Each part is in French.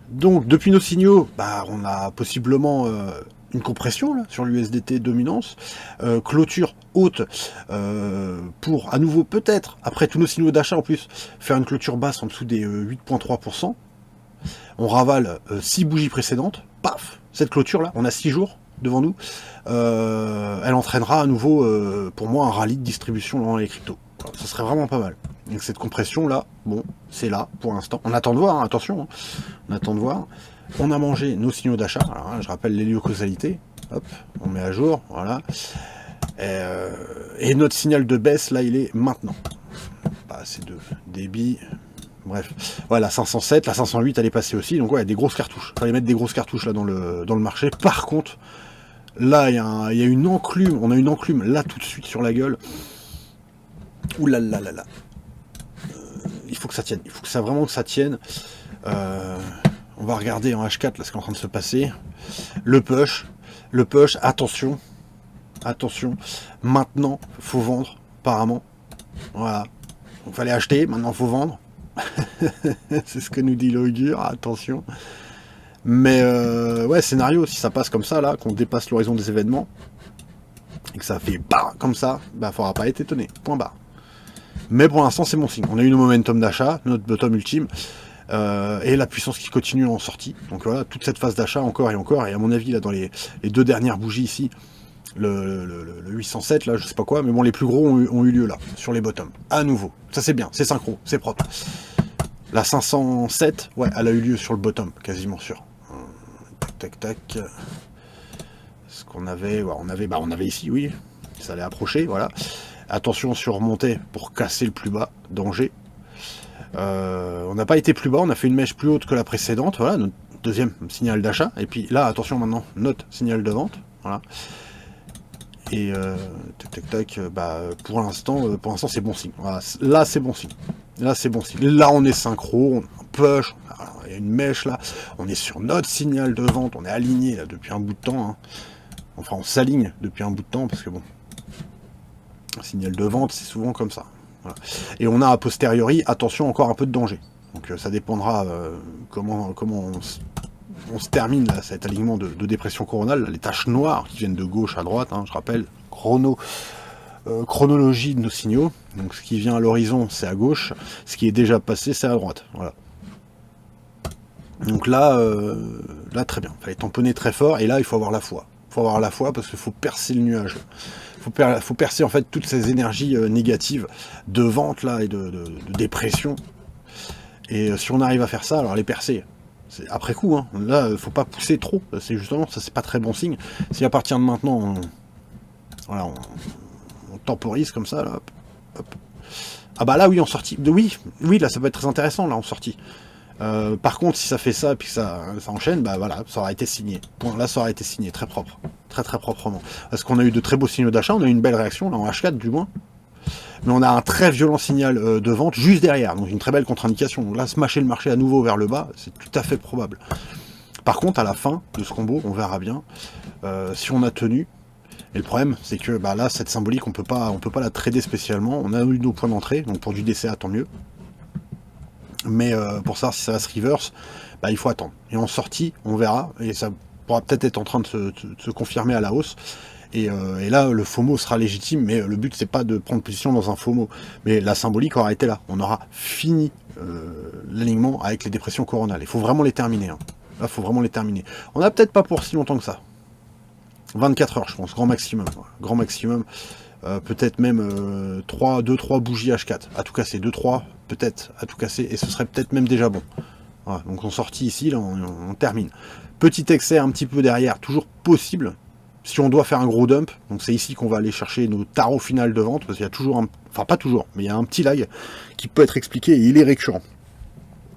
Donc, depuis nos signaux, bah, on a possiblement une compression là, sur l'USDT dominance, clôture haute pour à nouveau peut-être, après tous nos signaux d'achat en plus, faire une clôture basse en dessous des 8,3%. On ravale 6 bougies précédentes, paf, cette clôture là, on a 6 jours devant nous, elle entraînera à nouveau pour moi un rallye de distribution dans les cryptos. Ça serait vraiment pas mal. Donc cette compression là, bon, c'est là pour l'instant. On attend de voir, hein, attention, hein. On attend de voir. On a mangé nos signaux d'achat. Alors hein, je rappelle l'héliocausalité. Hop, on met à jour, voilà. Et notre signal de baisse là, il est maintenant. Pas assez de débit. Bref, voilà, la 507, la 508, elle est passée aussi. Donc ouais, des grosses cartouches. Fallait mettre des grosses cartouches là dans le marché. Par contre, là, il y a une enclume. On a une enclume là tout de suite sur la gueule. Ouh là là là là. Il faut que ça tienne. Il faut que ça vraiment que ça tienne. On va regarder en H4 là ce qui est en train de se passer. Le push, attention, attention. Maintenant, faut vendre, apparemment. Voilà. Il fallait acheter, maintenant faut vendre. C'est ce que nous dit l'augure, attention. Mais ouais, scénario, si ça passe comme ça là, qu'on dépasse l'horizon des événements, et que ça fait bah comme ça, bah faudra pas être étonné. Point barre. Mais pour l'instant, c'est bon signe. On a eu le momentum d'achat, notre bottom ultime. Et la puissance qui continue en sortie. Donc voilà, toute cette phase d'achat encore et encore. Et à mon avis, là, dans les 2 dernières bougies ici, le 807, là, je sais pas quoi, mais bon, les plus gros ont eu lieu là, sur les bottoms. À nouveau. Ça, c'est bien, c'est synchro, c'est propre. La 507, ouais, elle a eu lieu sur le bottom, quasiment sûr. Tac, tac, tac. Ce qu'on avait, ouais, on avait ici, oui. Ça allait approcher, voilà. Attention sur remontée pour casser le plus bas. Danger. On n'a pas été plus bas, on a fait une mèche plus haute que la précédente, voilà, notre deuxième signal d'achat, et puis là, attention maintenant, notre signal de vente, voilà, et tac tac tac, bah, pour l'instant c'est bon signe, voilà. Là c'est bon signe, là on est synchro, on push, il y a une mèche là, on est sur notre signal de vente, on est aligné là depuis un bout de temps, hein. Enfin on s'aligne depuis un bout de temps, parce que bon, un signal de vente c'est souvent comme ça. Voilà. Et on a a posteriori, attention, encore un peu de danger. Donc ça dépendra comment on se termine là, cet alignement de dépression coronale, là, les taches noires qui viennent de gauche à droite, hein, je rappelle, chronologie de nos signaux. Donc ce qui vient à l'horizon, c'est à gauche, ce qui est déjà passé, c'est à droite. Voilà. Donc là, là très bien, il fallait tamponner très fort, et là il faut avoir la foi. Il faut avoir la foi parce qu'il faut percer le nuage. Faut percer en fait toutes ces énergies négatives de vente là et de dépression. Et si on arrive à faire ça, alors les percer, c'est après coup, hein. Là, faut pas pousser trop. C'est justement ça, c'est pas très bon signe. Si à partir de maintenant, voilà, on temporise comme ça, là, hop, hop. Ah bah là oui, en sortie. Oui, là ça peut être très intéressant là en sortie. Par contre, si ça fait ça et puis ça enchaîne, bah voilà, ça aura été signé. Point. Là, ça aura été signé, très propre, très proprement. Parce qu'on a eu de très beaux signaux d'achat, on a eu une belle réaction là en H4 du moins, mais on a un très violent signal de vente juste derrière, donc une très belle contre-indication. Donc là, smasher le marché à nouveau vers le bas, c'est tout à fait probable. Par contre, à la fin de ce combo, on verra bien si on a tenu. Et le problème, c'est que bah là, cette symbolique, on peut pas la trader spécialement. On a eu nos points d'entrée, donc pour du DCA, tant mieux. Mais pour savoir si ça va se reverse, bah, il faut attendre. Et en sortie, on verra, et ça pourra peut-être être en train de se confirmer à la hausse. Et là, le FOMO sera légitime, mais le but, c'est pas de prendre position dans un FOMO. Mais la symbolique aura été là. On aura fini l'alignement avec les dépressions coronales. Il faut vraiment les terminer. Hein. Là, il faut vraiment les terminer. On n'a peut-être pas pour si longtemps que ça. 24 heures, je pense, grand maximum. Grand maximum. Peut-être même 2-3 bougies H4 à tout casser, 2-3 peut-être à tout casser, et ce serait peut-être même déjà bon. Voilà, donc on sortit ici, là on termine. Petit excès un petit peu derrière, toujours possible, si on doit faire un gros dump, donc c'est ici qu'on va aller chercher nos tarots finales de vente, parce qu'il y a toujours enfin pas toujours, mais il y a un petit lag qui peut être expliqué, et il est récurrent.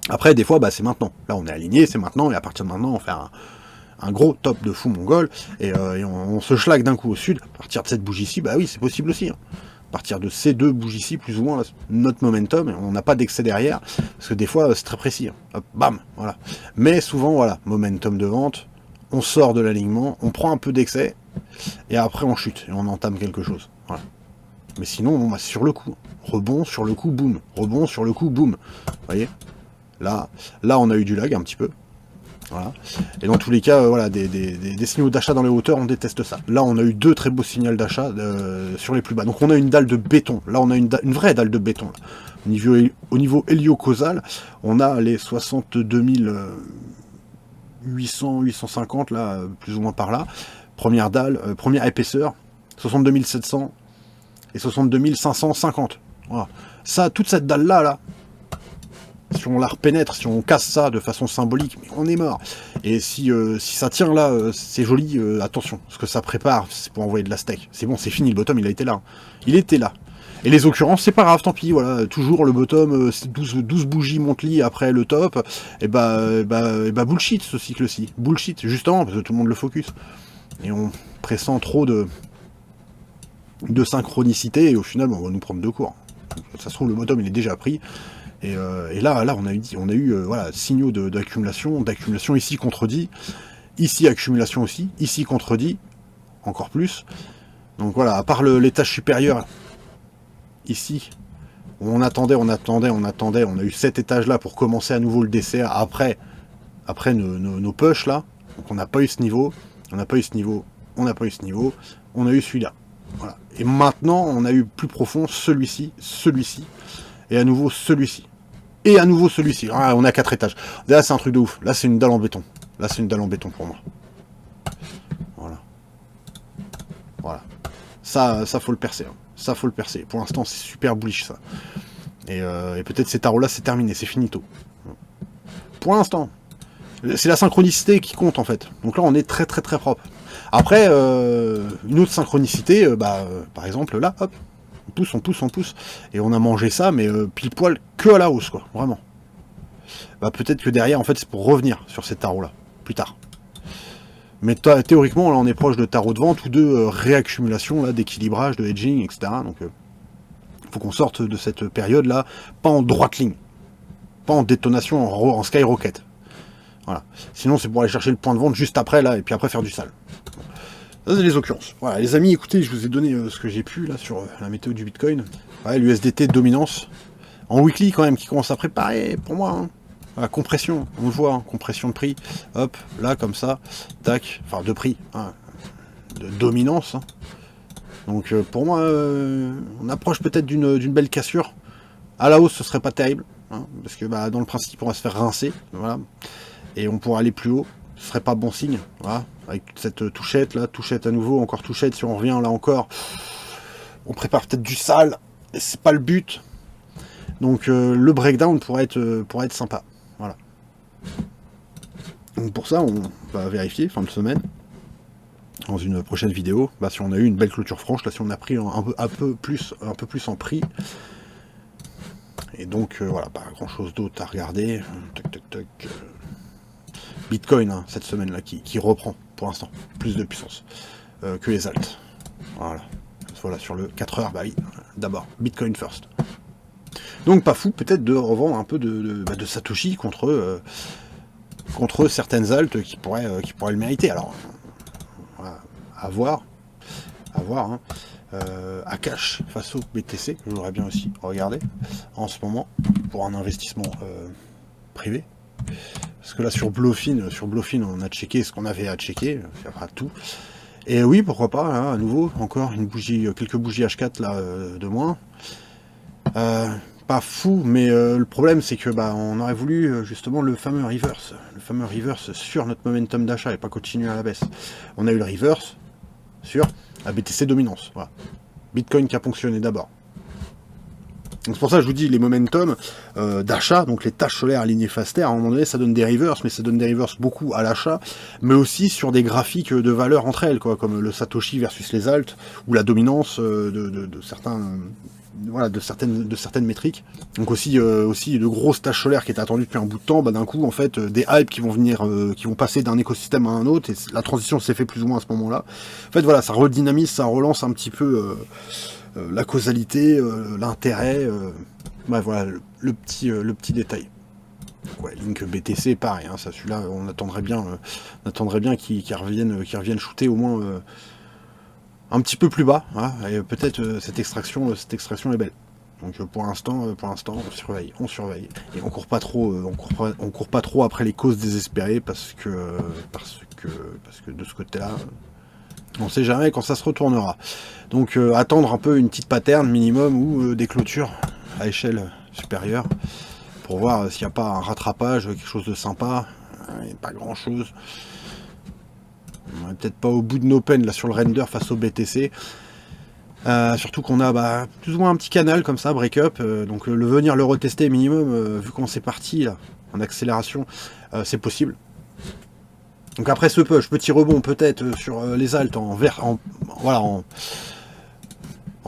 Après, des fois, bah, c'est maintenant. Là on est aligné, c'est maintenant, et à partir de maintenant, on fait un gros top de fou mongol, et on se schlag d'un coup au sud, à partir de cette bougie-ci, bah oui, c'est possible aussi. Hein. À partir de ces 2 bougies-ci, plus ou moins, là, notre momentum, et on n'a pas d'excès derrière, parce que des fois, c'est très précis. Hein. Hop, bam, voilà. Mais souvent, voilà, momentum de vente, on sort de l'alignement, on prend un peu d'excès, et après on chute, et on entame quelque chose. Voilà. Mais sinon, bon, bah, sur le coup, rebond, sur le coup, boum. Rebond, sur le coup, boum. Vous voyez là, on a eu du lag un petit peu. Voilà. Et dans tous les cas, voilà, des signaux d'achat dans les hauteurs, on déteste ça. Là, on a eu 2 très beaux signaux d'achat sur les plus bas. Donc on a une dalle de béton. Là, on a une vraie dalle de béton. Là. Au niveau héliocausal, on a les 62 800, 850, là, plus ou moins par là. Première dalle, première épaisseur, 62 700 et 62 550. Voilà. Ça, toute cette dalle-là, là, si on la repénètre, si on casse ça de façon symbolique, mais on est mort. Et si ça tient là, c'est joli, attention, ce que ça prépare, c'est pour envoyer de la steak. C'est bon, c'est fini, le bottom, il a été là. Il était là. Et les occurrences, c'est pas grave, tant pis, voilà, toujours le bottom, 12 bougies Montely après le top, et bullshit ce cycle-ci. Bullshit, justement, parce que tout le monde le focus. Et on pressent trop de synchronicité, et au final, on va nous prendre 2 cours. Ça se trouve, le bottom, il est déjà pris. Et là, on a eu voilà, signaux d'accumulation, ici contredit, ici accumulation aussi, ici contredit, encore plus. Donc voilà, à part l'étage supérieur, ici, on attendait, on a eu cet étage-là pour commencer à nouveau le dessert après nos pushs là. Donc on n'a pas eu ce niveau, on n'a pas eu ce niveau, on a eu celui-là. Voilà. Et maintenant, on a eu plus profond celui-ci, et à nouveau celui-ci. Et à nouveau celui-ci. Ah, on a 4 étages. Là, c'est un truc de ouf. Là, c'est une dalle en béton. Là, c'est une dalle en béton pour moi. Voilà. Voilà. Ça faut le percer. Hein. Ça, faut le percer. Pour l'instant, c'est super bullish, ça. Et peut-être ces tarots-là, c'est terminé. C'est finito. Pour l'instant. C'est la synchronicité qui compte, en fait. Donc là, on est très, très, très propre. Après, une autre synchronicité, par exemple, là, hop. On pousse, et on a mangé ça, mais pile poil que à la hausse, quoi, vraiment. Peut-être que derrière, en fait, c'est pour revenir sur ces tarots-là, plus tard. Mais théoriquement, là, on est proche de tarots de vente ou de réaccumulation, là, d'équilibrage, de hedging, etc. Donc, il faut qu'on sorte de cette période-là, pas en droite ligne, pas en détonation, en skyrocket. Voilà. Sinon, c'est pour aller chercher le point de vente juste après, là, et puis après faire du sale. Ça, c'est les occurrences. Voilà, les amis, écoutez, je vous ai donné ce que j'ai pu là sur la météo du Bitcoin. Ouais, l'USDT de dominance. En weekly, quand même, qui commence à préparer pour moi. Hein. La compression, on le voit, hein, compression de prix. Hop, là, comme ça, tac, enfin de prix, hein, de dominance. Hein. Donc pour moi, on approche peut-être d'une belle cassure. À la hausse, ce serait pas terrible. Hein, parce que dans le principe, on va se faire rincer. Voilà. Et on pourra aller plus haut. Ce serait pas bon signe, voilà, avec toute cette touchette là, touchette à nouveau, encore touchette, si on revient là encore, on prépare peut-être du sale, et c'est pas le but. Donc le breakdown pourrait être sympa, voilà. Donc pour ça, on va vérifier, fin de semaine, dans une prochaine vidéo, si on a eu une belle clôture franche, là si on a pris un peu plus en prix. Et donc voilà, pas grand chose d'autre à regarder. Tac tac tac. Bitcoin, hein, cette semaine-là, qui reprend, pour l'instant, plus de puissance que les alts. Voilà, sur le 4 heures, oui, d'abord, Bitcoin first. Donc, pas fou, peut-être, de revendre un peu de Satoshi contre certaines alts qui pourraient le mériter. Alors, voilà, à voir, hein. Akash face au BTC, que j'aurais bien aussi regardé, en ce moment, pour un investissement privé. Parce que là, sur Bluefin, on a checké ce qu'on avait à checker, enfin tout. Et oui, pourquoi pas, hein, à nouveau, encore une bougie, quelques bougies H4 là de moins. Pas fou, mais le problème c'est que on aurait voulu justement le fameux reverse sur notre momentum d'achat et pas continuer à la baisse. On a eu le reverse sur la BTC dominance. Voilà. Bitcoin qui a fonctionné d'abord. Donc c'est pour ça que je vous dis, les momentum d'achat, donc les taches solaires alignées Faster, à un moment donné, ça donne des reverse, mais ça donne des reverse beaucoup à l'achat, mais aussi sur des graphiques de valeur entre elles, quoi, comme le Satoshi versus les alts, ou la dominance de certains... Voilà, de certaines métriques. Donc aussi de grosses taches solaires qui étaient attendues depuis un bout de temps, d'un coup, en fait, des hypes qui vont venir, qui vont passer d'un écosystème à un autre, et la transition s'est fait plus ou moins à ce moment-là. En fait, voilà, ça redynamise, ça relance un petit peu la causalité, l'intérêt, voilà, le petit détail. Ouais, Link BTC, pareil, hein, ça, celui-là, on attendrait bien qu'il revienne shooter au moins un petit peu plus bas, hein, et peut-être cette extraction est belle. Donc pour l'instant, on surveille. Et on court pas trop, on court pas trop après les causes désespérées parce que de ce côté-là, on sait jamais quand ça se retournera. Donc attendre un peu une petite pattern minimum ou des clôtures à échelle supérieure pour voir s'il n'y a pas un rattrapage, quelque chose de sympa. Il n'y a pas grand chose. On n'est peut-être pas au bout de nos peines là sur le render face au BTC. Surtout qu'on a plus ou moins un petit canal comme ça, break-up, donc venir le retester minimum, vu qu'on c'est parti là, en accélération, c'est possible. Donc après ce push, petit rebond peut-être sur les alts en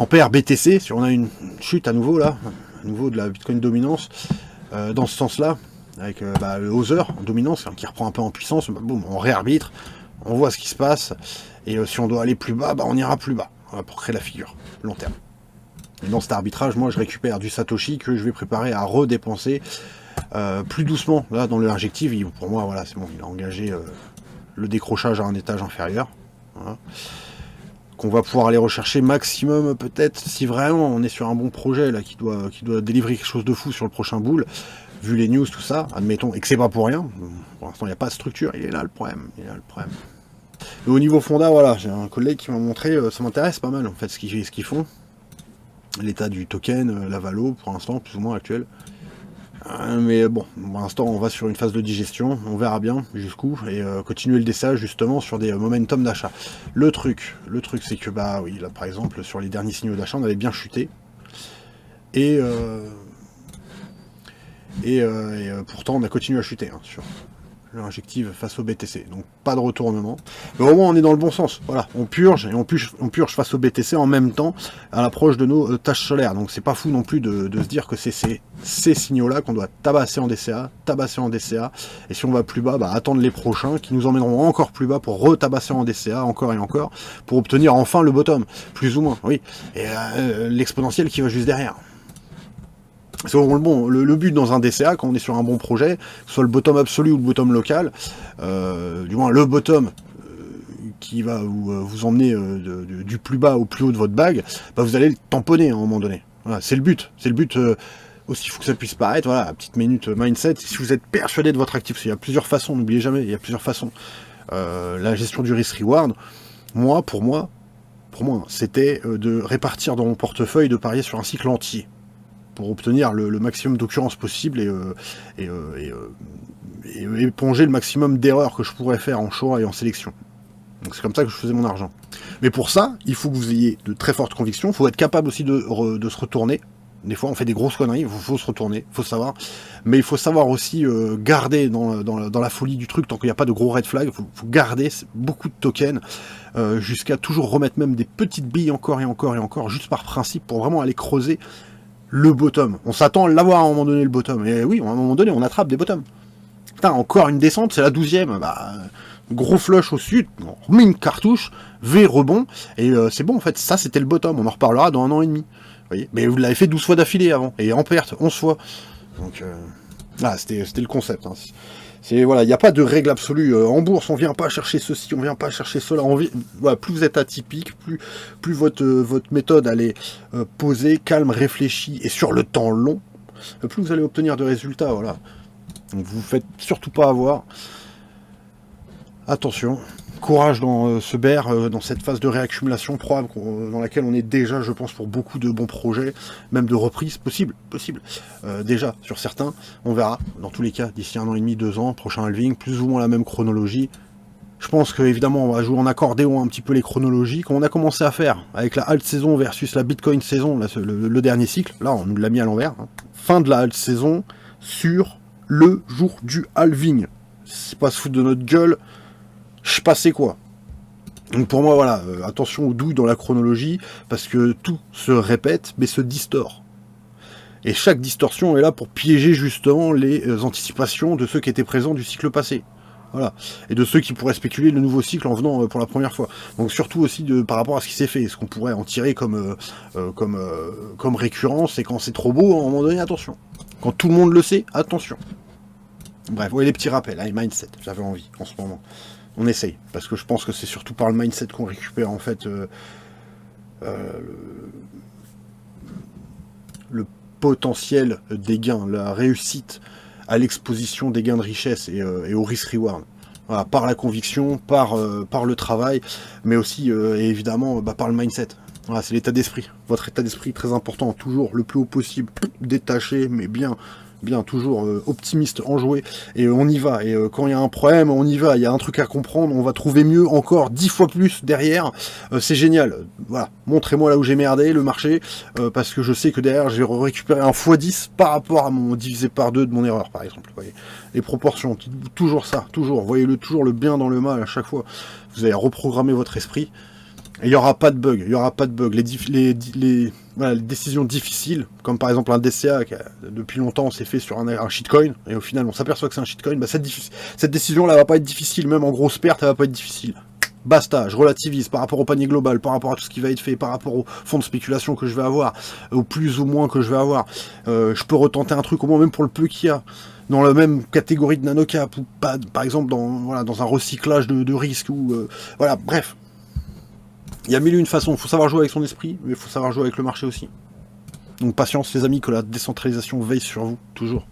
paire BTC, si on a une chute à nouveau là, à nouveau de la Bitcoin dominance, dans ce sens-là, avec le Other en dominance, qui reprend un peu en puissance, boum, on réarbitre, on voit ce qui se passe, et si on doit aller plus bas, on ira plus bas. Pour créer la figure, long terme. Et dans cet arbitrage, moi je récupère du Satoshi que je vais préparer à redépenser plus doucement. Là, dans le injective, pour moi, voilà, c'est bon, il a engagé le décrochage à un étage inférieur. Voilà. Qu'on va pouvoir aller rechercher maximum, peut-être, si vraiment on est sur un bon projet là, qui doit délivrer quelque chose de fou sur le prochain bull, vu les news, tout ça, admettons, et que c'est pas pour rien. Pour l'instant, il n'y a pas de structure, il est là le problème. Et au niveau fonda, voilà, j'ai un collègue qui m'a montré, ça m'intéresse pas mal en fait ce qu'ils font. L'état du token, la valo pour l'instant, plus ou moins actuel. Mais bon, pour l'instant on va sur une phase de digestion, on verra bien jusqu'où, et continuer le DCA justement sur des momentum d'achat. Le truc c'est que oui, là par exemple sur les derniers signaux d'achat on avait bien chuté. Et pourtant on a continué à chuter sur l'injective face au BTC, donc pas de retournement, mais au moins on est dans le bon sens, voilà, on purge face au BTC en même temps à l'approche de nos tâches solaires, donc c'est pas fou non plus de se dire que c'est ces signaux là qu'on doit tabasser en DCA, et si on va plus bas, attendre les prochains qui nous emmèneront encore plus bas pour retabasser en DCA encore et encore, pour obtenir enfin le bottom, plus ou moins, oui, et l'exponentiel qui va juste derrière. C'est le but dans un DCA, quand on est sur un bon projet, que ce soit le bottom absolu ou le bottom local, du moins le bottom qui va vous emmener du plus bas au plus haut de votre bague, vous allez le tamponner à un moment donné. Voilà, c'est le but. Aussi fou que ça puisse paraître, voilà, petite minute mindset, si vous êtes persuadé de votre actif, il y a plusieurs façons, n'oubliez jamais, il y a plusieurs façons. La gestion du risk-reward, pour moi, c'était de répartir dans mon portefeuille, de parier sur un cycle entier, pour obtenir le maximum d'occurrences possible et éponger le maximum d'erreurs que je pourrais faire en choix et en sélection. Donc c'est comme ça que je faisais mon argent. Mais pour ça, il faut que vous ayez de très fortes convictions, il faut être capable aussi de se retourner. Des fois on fait des grosses conneries, il faut se retourner, il faut savoir. Mais il faut savoir aussi garder dans la folie du truc, tant qu'il n'y a pas de gros red flag, il faut garder beaucoup de tokens, jusqu'à toujours remettre même des petites billes encore et encore et encore, juste par principe, pour vraiment aller creuser le bottom. On s'attend à l'avoir à un moment donné, le bottom. Et oui, à un moment donné, on attrape des bottoms. Putain, encore une descente, c'est la 12e. Gros flush au sud, on remet une cartouche, V rebond, et c'est bon, en fait, ça c'était le bottom. On en reparlera dans 1 an et demi. Vous voyez, mais vous l'avez fait 12 fois d'affilée avant, et en perte, 11 fois. Donc, c'était le concept. Voilà, il n'y a pas de règle absolue. En bourse, on vient pas chercher ceci, on vient pas chercher cela. Voilà, plus vous êtes atypique, plus votre méthode elle est posée, calme, réfléchie et sur le temps long, plus vous allez obtenir de résultats. Voilà. Donc vous faites surtout pas avoir. Attention, courage dans ce bear, dans cette phase de réaccumulation probable dans laquelle on est déjà, je pense, pour beaucoup de bons projets, même de reprise, possible. Déjà, sur certains, on verra, dans tous les cas, d'ici 1 an et demi, 2 ans, prochain halving, plus ou moins la même chronologie. Je pense qu'évidemment, on va jouer en accordéon un petit peu les chronologies, comme on a commencé à faire, avec la alt saison versus la Bitcoin saison, là, le dernier cycle, là, on nous l'a mis à l'envers. Fin de la alt saison sur le jour du halving. C'est pas se foutre de notre gueule. Je sais pas c'est quoi. Donc pour moi, voilà, attention aux douilles dans la chronologie, parce que tout se répète, mais se distord. Et chaque distorsion est là pour piéger justement les anticipations de ceux qui étaient présents du cycle passé. Voilà. Et de ceux qui pourraient spéculer le nouveau cycle en venant pour la première fois. Donc surtout aussi par rapport à ce qui s'est fait, ce qu'on pourrait en tirer comme récurrence, et quand c'est trop beau, à un moment donné, attention. Quand tout le monde le sait, attention. Bref, vous voyez les petits rappels, les mindset, j'avais envie en ce moment. On essaye, parce que je pense que c'est surtout par le mindset qu'on récupère en fait le potentiel des gains, la réussite à l'exposition des gains de richesse et au risk-reward. Voilà, par la conviction, par le travail, mais aussi, et évidemment, par le mindset. Voilà, c'est l'état d'esprit. Votre état d'esprit très important, toujours le plus haut possible, détaché, mais bien, toujours optimiste, enjoué, et on y va. Et quand il y a un problème, on y va. Il y a un truc à comprendre, on va trouver mieux, encore 10 fois plus derrière. C'est génial. Voilà, montrez-moi là où j'ai merdé, le marché, parce que je sais que derrière, je vais récupérer un x10 par rapport à mon divisé par 2 de mon erreur, par exemple. Vous voyez, les proportions, toujours ça, toujours. Voyez toujours le bien dans le mal à chaque fois. Vous allez reprogrammer votre esprit. Il n'y aura pas de bug, il n'y aura pas de bug. Les décisions difficiles, comme par exemple un DCA qui depuis longtemps s'est fait sur un shitcoin, et au final on s'aperçoit que c'est un shitcoin, cette décision-là va pas être difficile, même en grosse perte, elle va pas être difficile. Basta, je relativise par rapport au panier global, par rapport à tout ce qui va être fait, par rapport au fonds de spéculation que je vais avoir, au plus ou moins que je vais avoir. Je peux retenter un truc, au moins même pour le peu qu'il y a, dans la même catégorie de nanocap, ou pas, par exemple dans un recyclage de risques, ou voilà, bref. Il y a mille et une façons, il faut savoir jouer avec son esprit, mais il faut savoir jouer avec le marché aussi. Donc patience les amis, que la décentralisation veille sur vous, toujours.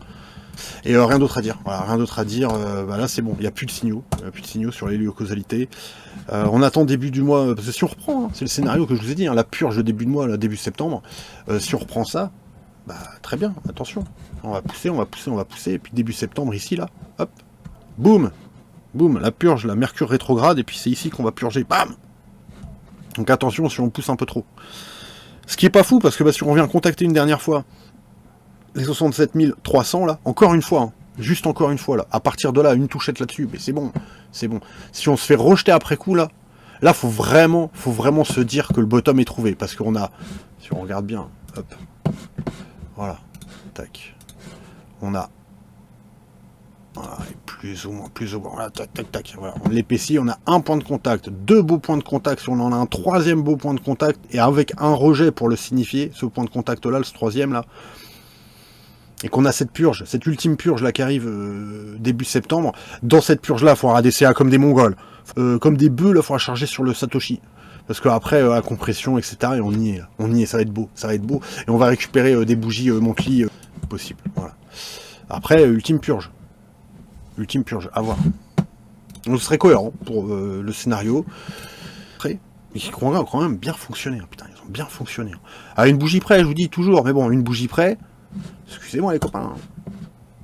Et rien d'autre à dire, voilà, rien d'autre à dire, là c'est bon, il n'y a plus de signaux, sur l'héliocausalité. On attend début du mois, parce que si on reprend, hein, c'est le scénario que je vous ai dit, hein, la purge de début de mois, là, début septembre, si on reprend ça, très bien, attention, on va pousser, et puis début septembre ici, là, hop, boum, la purge, la Mercure rétrograde, et puis c'est ici qu'on va purger, bam. Donc attention si on pousse un peu trop. Ce qui est pas fou, parce que si on vient contacter une dernière fois les 67 300 là, encore une fois, hein, juste encore une fois là, à partir de là, une touchette là-dessus, mais c'est bon. Si on se fait rejeter après coup là, faut vraiment se dire que le bottom est trouvé, parce qu'on a, si on regarde bien, hop, voilà, tac, on a, voilà, plus ou moins, voilà, tac, voilà. On l'épaissit, on a un point de contact, deux beaux points de contact, si on en a un troisième beau point de contact, et avec un rejet pour le signifier, ce point de contact là, ce troisième là, et qu'on a cette purge, cette ultime purge là qui arrive début septembre, dans cette purge là, il faudra des CA comme des Mongols, comme des bœufs là, il faudra charger sur le Satoshi. Parce qu'après, la compression, etc., et on y est, ça va être beau, et on va récupérer des bougies monthly possible, voilà. Après, ultime purge, à voir. Donc ce serait cohérent pour le scénario. Après, mais qui ont quand même bien fonctionné, hein, putain, ils ont bien fonctionné. À une bougie près, je vous dis toujours, mais bon, une bougie près, excusez-moi les copains,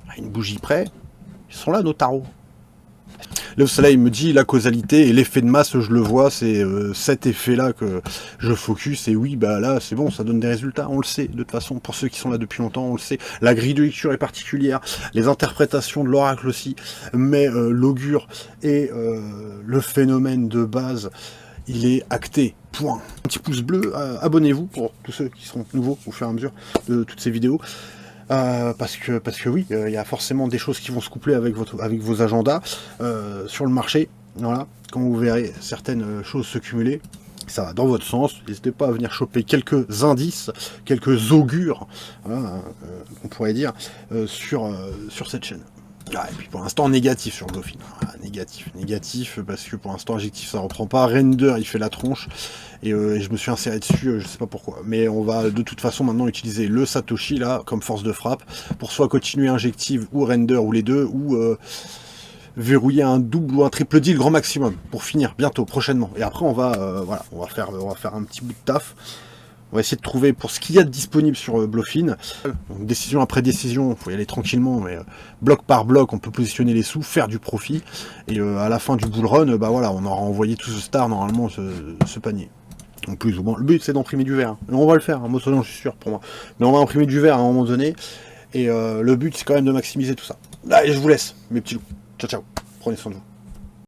à une bougie près, ils sont là nos tarots. Le soleil me dit la causalité et l'effet de masse, je le vois, c'est cet effet-là que je focus, et oui, là, c'est bon, ça donne des résultats, on le sait, de toute façon, pour ceux qui sont là depuis longtemps, on le sait, la grille de lecture est particulière, les interprétations de l'oracle aussi, mais l'augure et le phénomène de base, il est acté, point. Un petit pouce bleu, abonnez-vous pour tous ceux qui seront nouveaux au fur et à mesure de toutes ces vidéos. Parce que oui, il y a forcément des choses qui vont se coupler avec vos agendas sur le marché. Voilà, quand vous verrez certaines choses se cumuler, ça va dans votre sens. N'hésitez pas à venir choper quelques indices, quelques augures, voilà, on pourrait dire, sur cette chaîne. Ah, et puis pour l'instant négatif sur Bluffin. Ah, négatif, parce que pour l'instant adjectif ça reprend pas. Render il fait la tronche, et je me suis inséré dessus, je sais pas pourquoi. Mais on va de toute façon maintenant utiliser le Satoshi là comme force de frappe pour soit continuer injective ou render ou les deux, ou verrouiller un double ou un triple deal grand maximum pour finir bientôt, prochainement. Et après on va voilà, on va faire un petit bout de taf. On va essayer de trouver pour ce qu'il y a de disponible sur Bluffin. Donc, décision après décision, il faut y aller tranquillement, mais bloc par bloc, on peut positionner les sous, faire du profit. Et à la fin du bull run, voilà, on aura envoyé tout ce star normalement ce panier. En plus ou moins, le but c'est d'imprimer du vert. Hein. On va le faire, hein, moi je suis sûr pour moi. Mais on va imprimer du vert à un moment donné. Et le but c'est quand même de maximiser tout ça. Allez, je vous laisse, mes petits loups. Ciao, ciao. Prenez soin de vous.